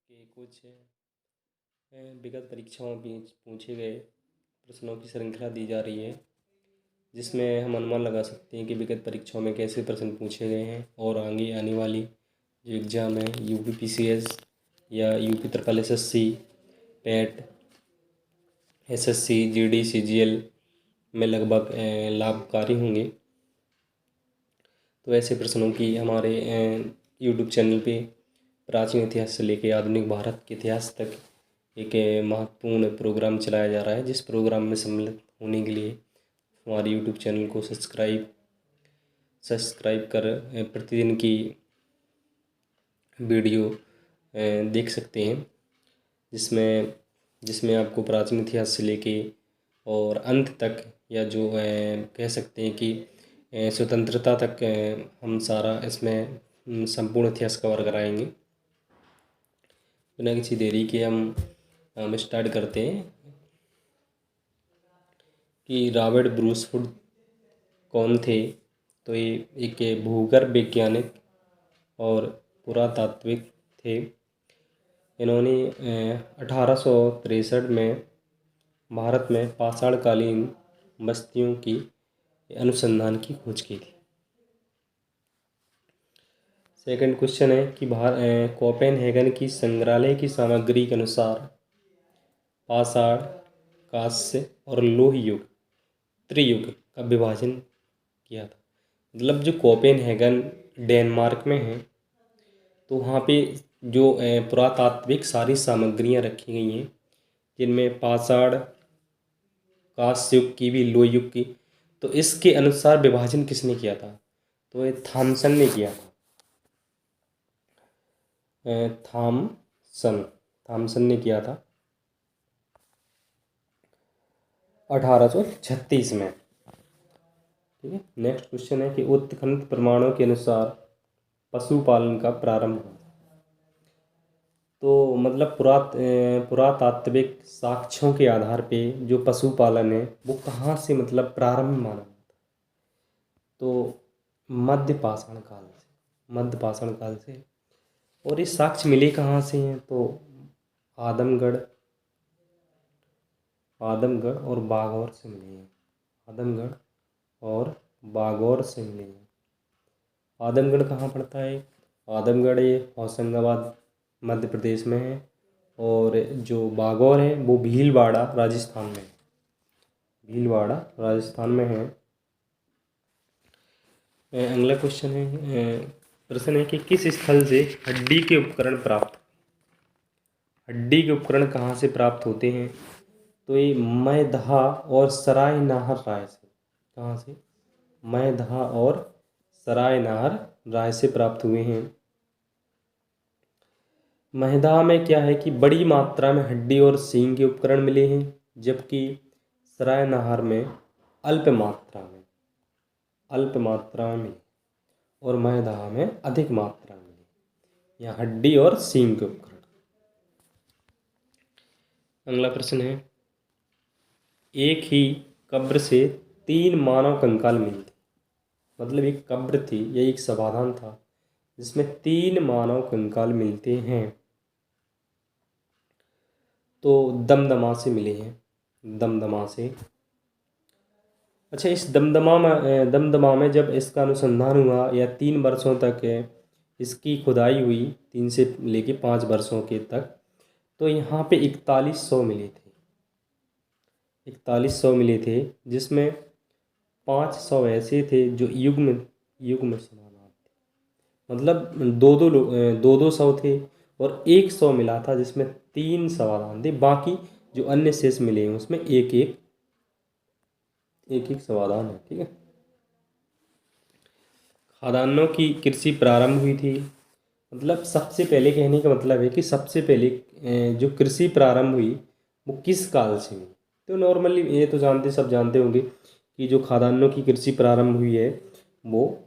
के कुछ विगत परीक्षाओं में पूछे गए प्रश्नों की श्रृंखला दी जा रही है, जिसमें हम अनुमान लगा सकते हैं कि विगत परीक्षाओं में कैसे प्रश्न पूछे गए हैं और आगे आने वाली जो एग्ज़ाम है यूपीपीसीएस या यूपी ट्रिपल एसएससी, पेट, एसएससी, जीडी, सीजीएल में लगभग लाभकारी होंगे। तो ऐसे प्रश्नों की हमारे यूट्यूब चैनल पे प्राचीन इतिहास से लेकर आधुनिक भारत के इतिहास तक एक महत्वपूर्ण प्रोग्राम चलाया जा रहा है, जिस प्रोग्राम में सम्मिलित होने के लिए हमारे यूट्यूब चैनल को सब्सक्राइब कर प्रतिदिन की वीडियो देख सकते हैं, जिसमें आपको प्राचीन इतिहास से लेके और अंत तक, या जो कह सकते हैं कि स्वतंत्रता तक हम सारा इसमें संपूर्ण इतिहास कवर कराएंगे। बिना किसी देरी के हम स्टार्ट करते हैं कि रॉबर्ट ब्रूसवुड कौन थे। तो ये एक भूगर्भ वैज्ञानिक और पुरातात्विक थे। इन्होंने 1863 में भारत में पाषाणकालीन बस्तियों की अनुसंधान की खोज की थी। सेकंड क्वेश्चन है कि कोपेनहेगन की संग्रहालय की सामग्री के अनुसार पाषाण, कांस्य और लोह युग त्रियुग का विभाजन किया था। मतलब जो कोपेनहेगन डेनमार्क में है, तो वहाँ पे जो पुरातात्विक सारी सामग्रियाँ रखी गई हैं, जिनमें पाषाण, कांस्य युग की भी, लोह युग की, तो इसके अनुसार विभाजन किसने किया था? तो ये थॉमसन ने किया था। थॉमसन ने किया था 1836 में। ठीक है। नेक्स्ट क्वेश्चन है कि उत्खनन प्रमाणों के अनुसार पशुपालन का प्रारंभ हुआ। तो मतलब पुरातात्विक साक्ष्यों के आधार पे जो पशुपालन है वो कहाँ से मतलब प्रारंभ माना जाता है? तो मध्य पाषाण काल से। और ये साक्ष्य मिले कहाँ से हैं? तो आदमगढ़ और बागौर से मिले हैं। आदमगढ़ और बागौर से मिले हैं। आदमगढ़ कहाँ पड़ता है? आदमगढ़ ये होशंगाबाद मध्य प्रदेश में है, और जो बागौर है वो भीलवाड़ा राजस्थान में है। भीलवाड़ा राजस्थान में है। अगला क्वेश्चन है, प्रश्न है कि किस स्थल से हड्डी के उपकरण कहाँ से प्राप्त होते हैं? तो ये मैदहा और सराय नाहर राय से। कहाँ से? मैदहा और सराय नाहर राय से प्राप्त हुए हैं। मैदहा में क्या है कि बड़ी मात्रा में हड्डी और सींग के उपकरण मिले हैं, जबकि सराय नाहर में अल्प मात्रा में और मैदहा में अधिक मात्रा में या हड्डी और सींग के उपकरण। अगला प्रश्न है, एक ही कब्र से 3 मानव कंकाल मिले थे। मतलब एक कब्र थी या एक समाधान था जिसमें 3 मानव कंकाल मिलते हैं। तो दमदमा से मिले हैं, दमदमा से। अच्छा, इस दमदमा में जब इसका अनुसंधान हुआ या 3 वर्षों तक इसकी खुदाई हुई, 3 से लेके 5 वर्षों के तक, तो यहाँ पे 4100 मिले थे। 4100 मिले थे, जिसमें 500 ऐसे थे जो युग्म समानांतर थे। मतलब दो सौ थे, और 100 मिला था जिसमें 3 समाधान थे। बाकी जो अन्य शेष मिले हैं उसमें एक एक समाधान है। ठीक है। खादानों की कृषि प्रारंभ हुई थी। मतलब सबसे पहले, कहने का मतलब है कि सबसे पहले जो कृषि प्रारंभ हुई वो किस काल से हुई? तो नॉर्मली ये तो सब जानते होंगे कि जो खादानों की कृषि प्रारंभ हुई है वो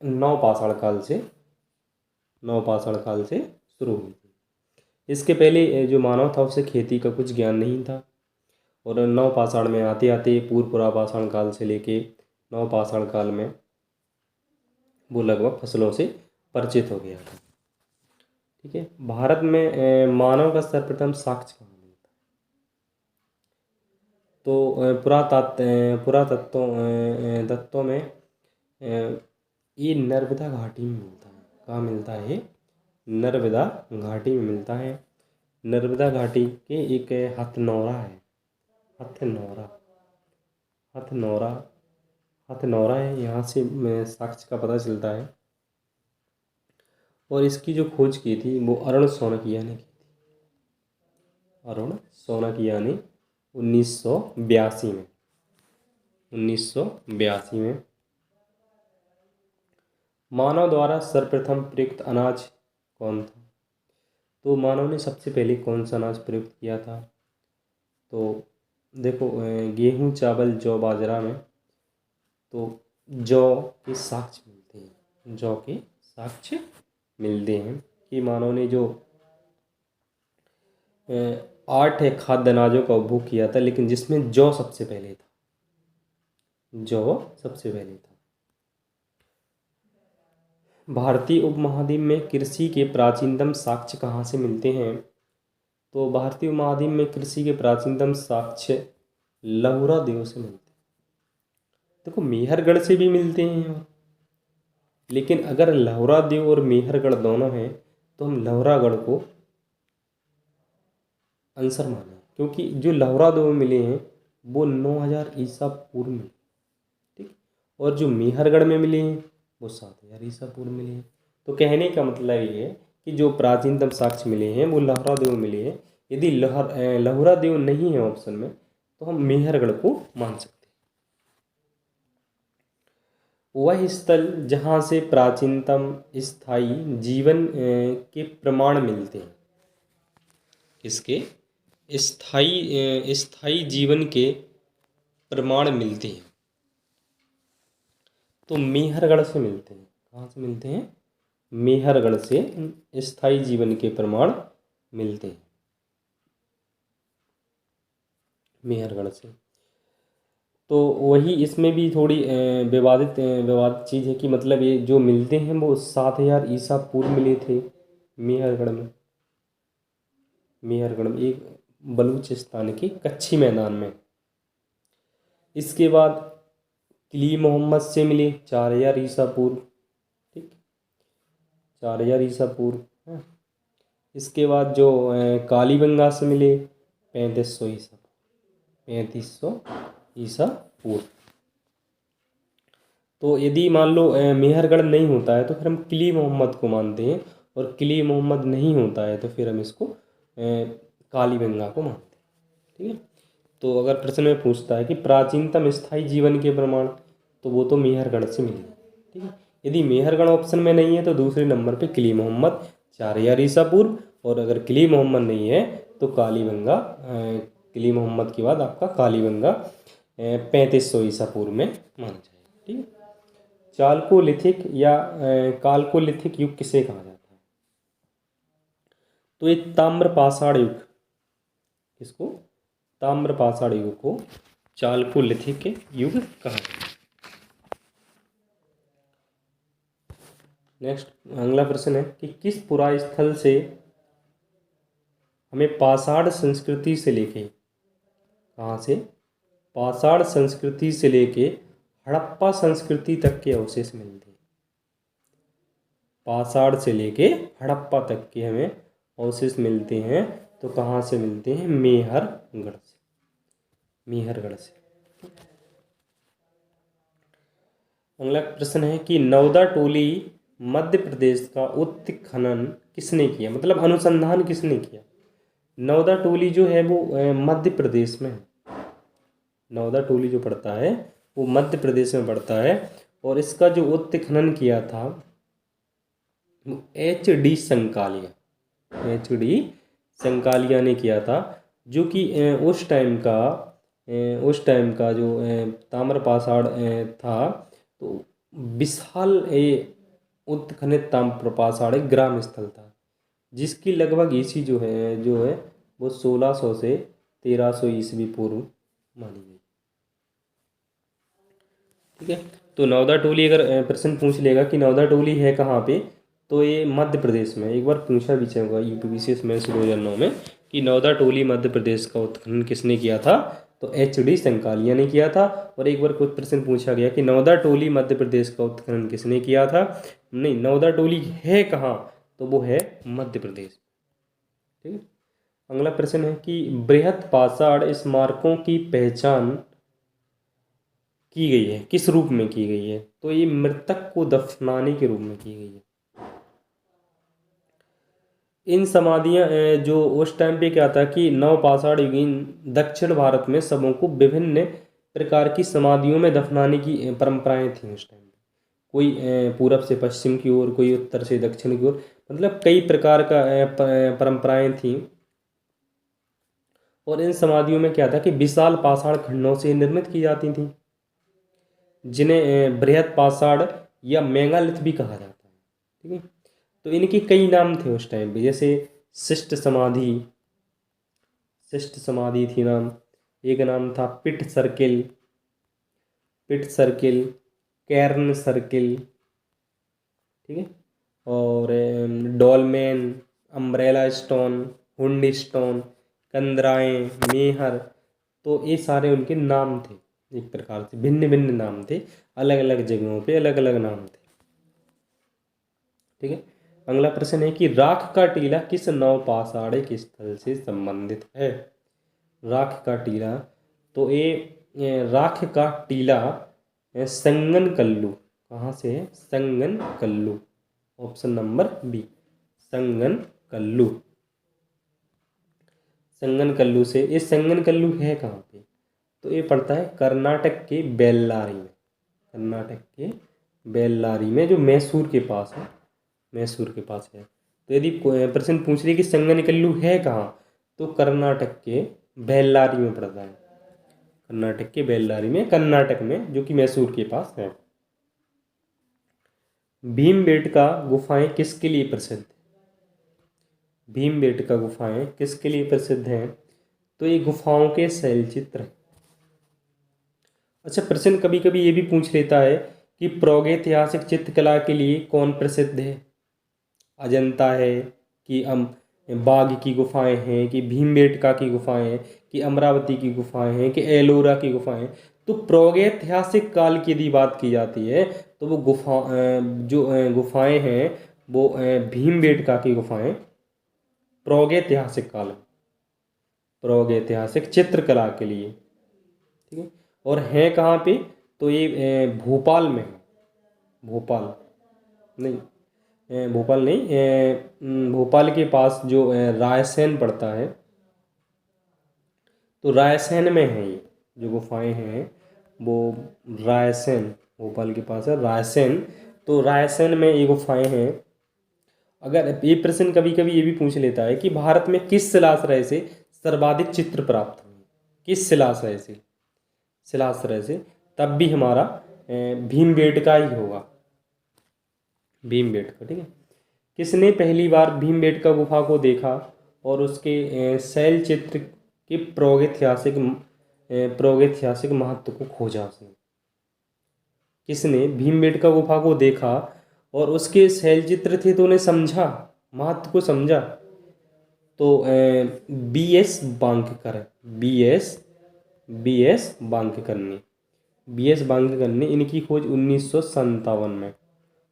नवपाषाण काल से शुरू हुई थी। इसके पहले जो मानव था उसे खेती का कुछ ज्ञान नहीं था, और नवपाषाण में आते आते पुरापाषाण काल से लेके नवपाषाण काल में वो लगभग फसलों से परिचित हो गया था। ठीक है। भारत में मानव का सर्वप्रथम साक्ष्य कहाँ मिलता है? तो पुरातत्वों तत्वों में ये नर्मदा घाटी में मिलता है। कहाँ मिलता है ये? नर्मदा घाटी में मिलता है। नर्मदा घाटी के एक हथनौरा है, हथनौरा, हथनौरा, हथनौरा है, यहाँ से साक्ष्य का पता चलता है। और इसकी जो खोज की थी वो अरुण सोनकिया ने की थी, अरुण सोनकिया ने 1982 में, 1982 में। मानव द्वारा सर्वप्रथम प्रयुक्त अनाज कौन था? तो मानव ने सबसे पहले कौन सा अनाज प्रयुक्त किया था? तो देखो, गेहूँ, चावल, जौ, बाजरा में तो जौ के साक्ष्य मिलते हैं, जौ के साक्ष्य मिलते हैं कि मानव ने जो 8 खाद्य अनाजों का उपभोग किया था, लेकिन जिसमें जौ सबसे पहले था, जौ सबसे पहले था। भारतीय उपमहाद्वीप में कृषि के प्राचीनतम साक्ष्य कहाँ से मिलते हैं? तो भारतीय उपमहाद्वीप में कृषि के प्राचीनतम साक्ष्य लहुरा देव से मिलते हैं। देखो, मेहरगढ़ से भी मिलते हैं, लेकिन अगर लहुरा देव और मेहरगढ़ दोनों हैं तो हम लहुरागढ़ को आंसर माने, क्योंकि जो लहुरा देव मिले हैं वो 9000 ईसा पूर्व में, ठीक। और जो मेहरगढ़ में मिले हैं वो 7000 ईसा पूर्व मिले हैं। तो कहने का मतलब ये है कि जो प्राचीनतम साक्ष्य मिले हैं वो लहुरा देव मिले हैं। यदि लहुरा देव नहीं है ऑप्शन में तो हम मेहरगढ़ को मान सकते हैं। वह स्थल जहाँ से प्राचीनतम स्थायी जीवन के प्रमाण मिलते हैं, इसके स्थायी जीवन के प्रमाण मिलते हैं, तो मेहरगढ़ से मिलते हैं। कहाँ से मिलते हैं? मेहरगढ़ से स्थायी जीवन के प्रमाण मिलते हैं, मेहरगढ़ से। तो वही इसमें भी थोड़ी विवादित चीज़ है कि मतलब ये जो मिलते हैं वो 7000 ईसा पूर्व मिले थे मेहरगढ़ में, मेहरगढ़ में एक बलूचिस्तान के कच्ची मैदान में। इसके बाद किली मोहम्मद से मिले 4000 ईसा पूर्व, ठीक, 4000 ईसा पूर्व। हाँ। इसके बाद जो कालीबंगा से मिले 3500 ईसा, 3500 ईसा पूर्व। तो यदि मान लो मेहरगढ़ नहीं होता है तो फिर हम किली मोहम्मद को मानते हैं, और किली मोहम्मद नहीं होता है तो फिर हम इसको कालीबंगा को मानते हैं, ठीक है। तो अगर प्रश्न में पूछता है कि प्राचीनतम स्थायी जीवन के प्रमाण, तो वो तो मेहरगढ़ से मिले, ठीक है। यदि मेहरगढ़ ऑप्शन में नहीं है तो दूसरे नंबर पे किली मोहम्मद 4000 ईसा पूर्व, और अगर किली मोहम्मद नहीं है तो कालीबंगा, किली मोहम्मद के बाद आपका कालीबंगा 3500 ईसा पूर्व में माना जाएगा, ठीक है। चालकोलिथिक या कालकोलिथिक युग किसे कहा जाता है? तो ये ताम्रपाषाण युग, इसको ताम्रपाषाण युग को चालकोलिथिक युग कहा जाता है। नेक्स्ट अगला प्रश्न है कि किस पुरास्थल से हमें पाषाण संस्कृति से लेके, कहाँ से? पाषाण संस्कृति से लेके हड़प्पा संस्कृति तक के अवशेष मिलते हैं। पाषाण से लेके हड़प्पा तक के हमें अवशेष मिलते हैं, तो कहाँ से मिलते हैं? मेहरगढ़ से, मेहरगढ़ से। अगला प्रश्न है कि नवदा टोली मध्य प्रदेश का उत्खनन किसने किया, मतलब अनुसंधान किसने किया? नवदा टोली जो है वो मध्य प्रदेश में है। नवदा टोली जो पड़ता है वो मध्य प्रदेश में पड़ता है, और इसका जो उत्खनन किया था HD संकालिया, HD संकालिया ने किया था, जो कि उस टाइम का जो ताम्रपाषाण था, तो विशाल उत्खनित ताम्रपाषाण एक ग्राम स्थल था, जिसकी लगभग ईसी जो है वो 1600 से 1300 ईस्वी पूर्व मानी गई, ठीक है। तो नवदा टोली अगर प्रश्न पूछ लेगा कि नवदा टोली है कहाँ पे, तो ये मध्य प्रदेश में एक बार पूछा भी होगा यूपीपीसीएस मेंस 2009 में कि नौदा टोली मध्य प्रदेश का उत्खनन किसने किया था, तो एच.डी. संकालिया ने किया था। और एक बार कुछ प्रश्न पूछा गया कि नौदा टोली मध्य प्रदेश का उत्खनन किसने किया था, नहीं नौदा टोली है कहाँ, तो वो है मध्य प्रदेश। ठीक है। अगला प्रश्न है कि बृहत पाषाण स्मारकों की पहचान की गई है किस रूप में की गई है, तो ये मृतक को दफनाने के रूप में की गई है। इन समाधियां जो उस टाइम पे क्या था कि नवपाषाण युगीन दक्षिण भारत में सबों को विभिन्न प्रकार की समाधियों में दफनाने की परंपराएं थी उस टाइम पे। कोई पूरब से पश्चिम की ओर, कोई उत्तर से दक्षिण की ओर, मतलब कई प्रकार का परंपराएं थी। और इन समाधियों में क्या था कि विशाल पाषाण खंडों से निर्मित की जाती थी, जिन्हें बृहत पाषाण या मेगालिथ भी कहा जाता है। ठीक है। तो इनके कई नाम थे उस टाइम पे, जैसे शिष्ट समाधि, शिष्ट समाधि थी नाम, एक नाम था पिट सर्किल, पिट सर्किल, कैर्न सर्किल, ठीक है, और डॉलमेन, अम्ब्रेला स्टोन, हुंडी स्टोन, कंदराएं, मेहर, तो ये सारे उनके नाम थे। एक प्रकार से भिन्न भिन्न नाम थे, अलग अलग जगहों पे अलग अलग नाम थे। ठीक है। अगला प्रश्न है कि राख का टीला किस नवपाषाणिक स्थल से संबंधित है। राख का टीला, तो ये राख का टीला संगन कल्लू, कहाँ से है, संगन कल्लू, ऑप्शन नंबर बी, संगन कल्लू, संगन कल्लू से। ये संगन कल्लू है कहाँ पे, तो ये पड़ता है कर्नाटक के बेल्लारी में, कर्नाटक के बेल्लारी में, जो मैसूर के पास है, मैसूर के पास है। तो यदि प्रश्न पूछ रही कि संगनकल्लू है कहाँ, तो कर्नाटक के बेल्लारी में पड़ता है, कर्नाटक के बेल्लारी में, कर्नाटक में, जो कि मैसूर के पास है। भीमबेटका गुफाएं किसके लिए प्रसिद्ध है, भीमबेटका गुफाएं किसके लिए प्रसिद्ध हैं, तो ये गुफाओं के शैलचित्र। अच्छा, प्रश्न कभी कभी ये भी पूछ लेता है कि प्रागैतिहासिक चित्रकला के लिए कौन प्रसिद्ध है, अजंता है कि बाघ की गुफाएं हैं, कि भीमबेटका की गुफाएं हैं, कि अमरावती की गुफाएं हैं, कि एलोरा की गुफाएं हैं। तो प्रागैतिहासिक काल की यदि बात की जाती है तो वो जो गुफाएं हैं वो भीमबेटका की गुफाएं प्रागैतिहासिक काल, प्रागैतिहासिक चित्रकला के लिए। ठीक है। और है कहाँ पे, तो ये भोपाल में है, भोपाल नहीं, भोपाल नहीं, भोपाल के पास जो रायसेन पड़ता है, तो रायसेन में है ये जो गुफाएं हैं, वो रायसेन, भोपाल के पास है रायसेन, तो रायसेन में ये गुफाएं हैं। अगर ये प्रश्न कभी कभी ये भी पूछ लेता है कि भारत में किस शिलाश्रय से सर्वाधिक चित्र प्राप्त हुए, किस शिलाश्रय से, शिलाश्रय से, तब भी हमारा भीमबेटका ही होगा, भीमबेटका। ठीक है। किसने पहली बार भीमबेटका गुफा को देखा और उसके शैल चित्र के प्रागैतिहासिक महत्व को खोजा उसने, किसने भीमबेटका गुफा को देखा और उसके शैल चित्र थे तो उन्हें समझा, महत्व को समझा, तो बी.एस. बांककर है, बी.एस. बांककर ने, बी.एस. बांककर ने इनकी खोज 1957 में,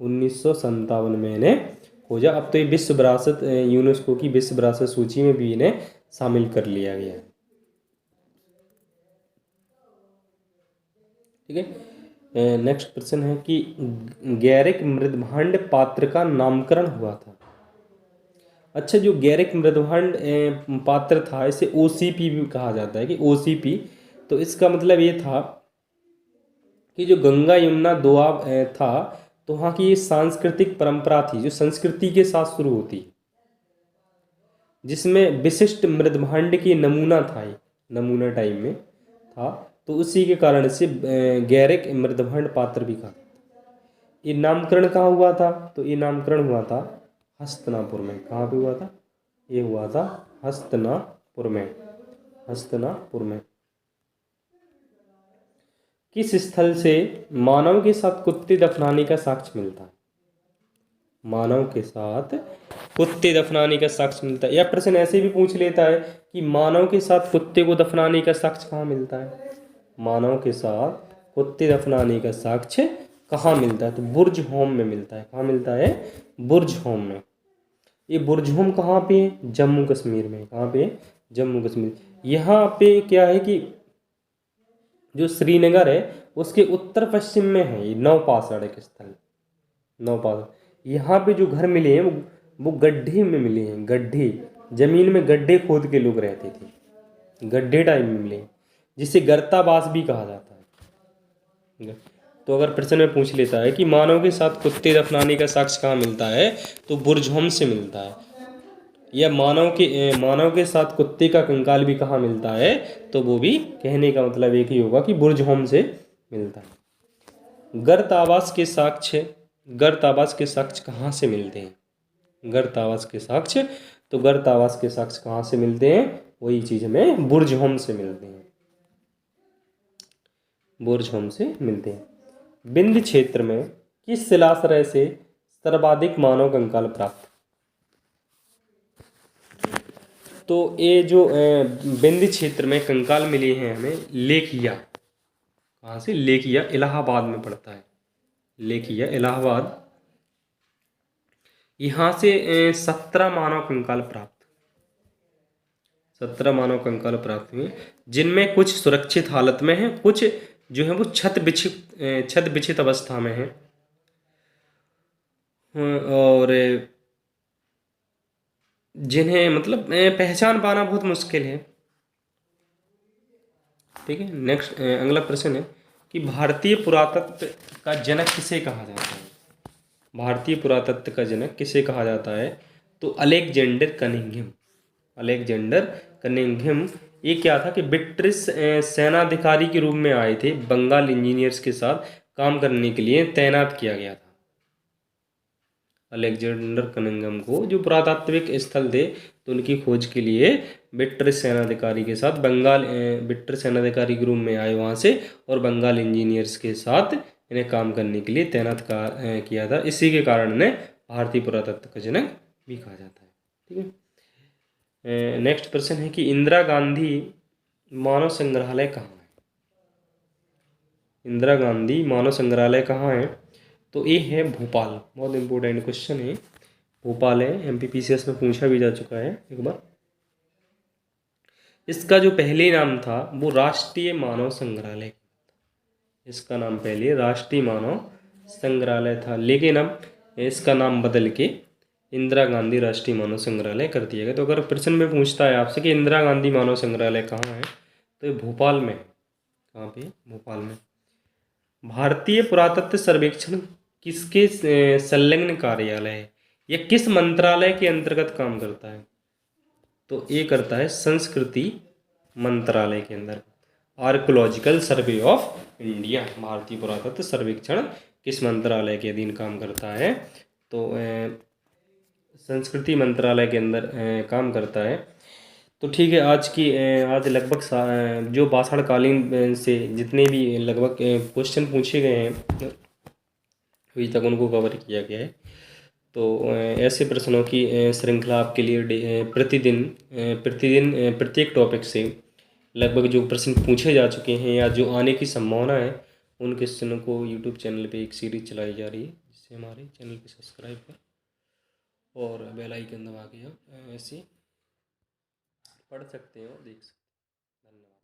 1957 में इन्हें खोजा। अब तो ये विश्व विरासत, यूनेस्को की विश्व विरासत सूची में भी इन्हें शामिल कर लिया गया है। ठीक है। नेक्स्ट प्रश्न है कि गैरिक मृदभांड पात्र का नामकरण हुआ था। अच्छा, जो गैरिक मृदभांड पात्र था, इसे ओसीपी भी कहा जाता है, कि ओसीपी, तो इसका मतलब ये था कि जो गंगा यमुना दोआब था, तो वहाँ की ये सांस्कृतिक परंपरा थी जो संस्कृति के साथ शुरू होती है, जिसमें विशिष्ट मृदभांड की नमूना था, ये नमूना टाइम में था, तो उसी के कारण से गैरिक मृदभांड पात्र भी कहा। ये नामकरण कहाँ हुआ था, तो ये नामकरण हुआ था हस्तिनापुर में। कहाँ पे हुआ था, ये हुआ था हस्तिनापुर में, हस्तिनापुर में। किस स्थल से मानव के साथ कुत्ते दफनाने का साक्ष्य मिलता है, मानव के साथ कुत्ते दफनाने का साक्ष्य मिलता है। यह प्रश्न ऐसे भी पूछ लेता है कि मानव के साथ कुत्ते को दफनाने का साक्ष्य कहाँ मिलता है। मानव के साथ कुत्ते दफनाने का साक्ष्य कहाँ मिलता है, तो बुर्ज होम में मिलता है। कहाँ मिलता है, बुर्ज होम में। ये बुर्ज होम कहाँ पे है, जम्मू कश्मीर में। कहाँ पे, जम्मू कश्मीर। यहाँ पे क्या है कि जो श्रीनगर है उसके उत्तर पश्चिम में है ये नवपाष सड़क स्थल, नवपाष। यहाँ पे जो घर मिले हैं वो गड्ढे में मिले हैं, गड्ढे, जमीन में गड्ढे खोद के लोग रहते थे, गड्ढे टाइप में मिले हैं, जिसे गर्तावास भी कहा जाता है। तो अगर प्रश्न में पूछ लेता है कि मानव के साथ कुत्ते दफनाने का साक्ष्य कहाँ मिलता है, तो बुर्ज होम से मिलता है। या मानव के साथ कुत्ते का कंकाल भी कहाँ मिलता है, तो वो भी कहने का मतलब एक ही होगा कि बुर्ज होम से मिलता है। गर्तावास के साक्ष्य, गर्तावास के साक्ष्य कहाँ से मिलते हैं, गर्तावास के साक्ष्य, तो गर्तावास के साक्ष्य कहाँ से मिलते हैं, वही चीज हमें बुर्ज होम से मिलते हैं, बुर्ज होम से मिलते हैं। विंध्य क्षेत्र में किस शिलाश्रय से सर्वाधिक मानव कंकाल प्राप्त। तो ये जो विंध्य क्षेत्र में कंकाल मिले हैं हमें लेखिया, कहाँ से, लेखिया इलाहाबाद में पड़ता है, लेखिया इलाहाबाद। यहाँ से 17 मानव कंकाल प्राप्त, 17 मानव कंकाल प्राप्त हुए, जिनमें कुछ सुरक्षित हालत में हैं, कुछ जो है वो छत विक्षित अवस्था में है। और जिन्हें मतलब पहचान पाना बहुत मुश्किल है। ठीक है, नेक्स्ट अगला प्रश्न है कि भारतीय पुरातत्व का जनक किसे कहा जाता है। भारतीय पुरातत्व का जनक किसे कहा जाता है, तो अलेक्जेंडर कनिंघम, अलेक्जेंडर कनिंघम। ये क्या था कि ब्रिटिश सेनाधिकारी के रूप में आए थे, बंगाल इंजीनियर्स के साथ काम करने के लिए तैनात किया गया था। अलेक्जेंडर कनिंघम को जो पुरातात्विक स्थल थे तो उनकी खोज के लिए ब्रिटिश सेनाधिकारी के साथ ब्रिटिश सेनाधिकारी के रूप में आए वहाँ से, और बंगाल इंजीनियर्स के साथ इन्हें काम करने के लिए तैनात किया था। इसी के कारण इन्हें भारतीय पुरातत्व का जनक भी कहा जाता है। ठीक है, नेक्स्ट प्रश्न है कि इंदिरा गांधी मानव संग्रहालय कहाँ है। इंदिरा गांधी मानव संग्रहालय कहाँ है, तो ये है भोपाल। बहुत इंपॉर्टेंट क्वेश्चन है, भोपाल है, एमपीपीसीएस में पूछा भी जा चुका है एक बार। इसका जो पहले नाम था वो राष्ट्रीय मानव संग्रहालय, इसका नाम पहले राष्ट्रीय मानव संग्रहालय था, लेकिन अब इसका नाम बदल के इंदिरा गांधी राष्ट्रीय मानव संग्रहालय कर दिया गया। तो अगर प्रश्न में पूछता है आपसे कि इंदिरा गांधी मानव संग्रहालय कहाँ है, तो ये भोपाल में है। कहाँ पे, भोपाल में। भारतीय पुरातत्व सर्वेक्षण किसके संलग्न कार्यालय है, यह किस मंत्रालय के अंतर्गत काम करता है, तो ये करता है संस्कृति मंत्रालय के अंदर। आर्कोलॉजिकल सर्वे ऑफ इंडिया, भारतीय पुरातत्व सर्वेक्षण किस मंत्रालय के अधीन काम करता है, तो संस्कृति मंत्रालय के अंदर काम करता है। तो ठीक है, आज लगभग जो भाषण कालीन से जितने भी लगभग क्वेश्चन पूछे गए हैं अभी तक उनको कवर किया गया है। तो ऐसे प्रश्नों की श्रृंखला आपके लिए प्रतिदिन प्रत्येक टॉपिक से लगभग जो प्रश्न पूछे जा चुके हैं या जो आने की संभावना है उन क्वेश्चनों को यूट्यूब चैनल पे एक सीरीज चलाई जा रही है, जिससे हमारे चैनल को सब्सक्राइब कर और बेल आइकन दबा के आप ऐसे पढ़ सकते हो, देख सकते हो। धन्यवाद।